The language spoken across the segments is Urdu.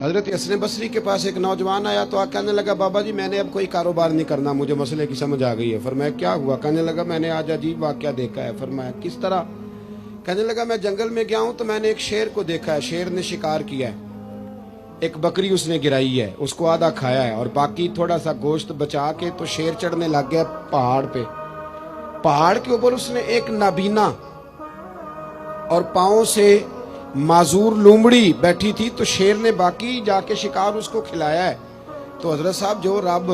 حضرت حسن بصری کے پاس ایک نوجوان آیا تو کہنے لگا بابا جی میں نے اب کوئی کاروبار نہیں کرنا، مجھے مسئلے کی سمجھ آ گئی ہے۔ فرمایا کیا ہوا؟ کہنے لگا میں نے آج عجیب واقعہ دیکھا ہے۔ فرمایا کس طرح؟ کہنے لگا میں جنگل میں گیا ہوں تو میں نے ایک شیر کو دیکھا ہے، شیر نے شکار کیا ہے، ایک بکری اس نے گرائی ہے، اس کو آدھا کھایا ہے اور باقی تھوڑا سا گوشت بچا کے تو شیر چڑھنے لگ گیا پہاڑ پہ۔ پہاڑ کے اوپر اس نے ایک نابینا اور پاؤں سے معذور لومڑی بیٹھی تھی، تو شیر نے باقی جا کے شکار اس کو کھلایا ہے۔ تو حضرت صاحب جو رب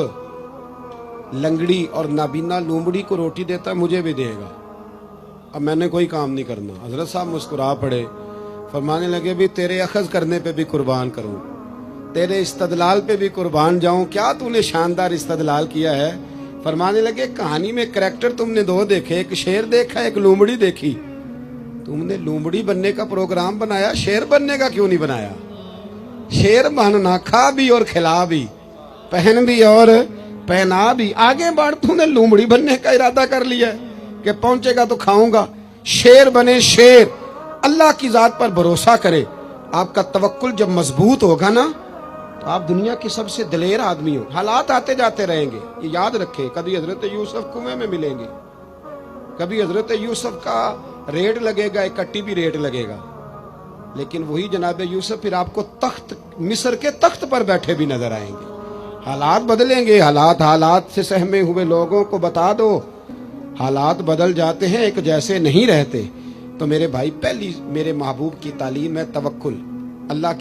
لنگڑی اور نابینا لومڑی کو روٹی دیتا ہے مجھے بھی دے گا، اب میں نے کوئی کام نہیں کرنا۔ حضرت صاحب مسکرا پڑے، فرمانے لگے بھی تیرے اخذ کرنے پہ بھی قربان کروں، تیرے استدلال پہ بھی قربان جاؤں، کیا تو نے شاندار استدلال کیا ہے۔ فرمانے لگے کہانی میں کریکٹر تم نے دو دیکھے، ایک شیر دیکھا ایک لومڑی دیکھی، تم نے لومڑی بننے کا پروگرام بنایا، شیر بننے کا کیوں نہیں بنایا؟ شیر بننا، کھا بھی اور کھلا بھی، پہن بھی اور پہنا بھی، آگے بڑھ، تم نے لومڑی بننے کا ارادہ کر لیا ہے کہ پہنچے گا تو کھاؤں گا۔ شیر بنے، شیر اللہ کی ذات پر بھروسہ کرے، آپ کا توکل جب مضبوط ہوگا نا تو آپ دنیا کے سب سے دلیر آدمی ہو۔ حالات آتے جاتے رہیں گے، یہ یاد رکھے، کبھی حضرت یوسف کنویں میں ملیں گے، کبھی حضرت یوسف کا ریٹ لگے گا، ایک کٹی بھی ریٹ لگے گا، لیکن وہی جناب یوسف پھر آپ کو تخت مصر کے تخت پر بیٹھے بھی نظر آئیں گے۔ حالات بدلیں گے، حالات سے سہمے ہوئے لوگوں کو بتا دو حالات بدل جاتے ہیں، ایک جیسے نہیں رہتے۔ تو میرے بھائی، پہلی میرے محبوب کی تعلیم ہے توکل، اللہ کی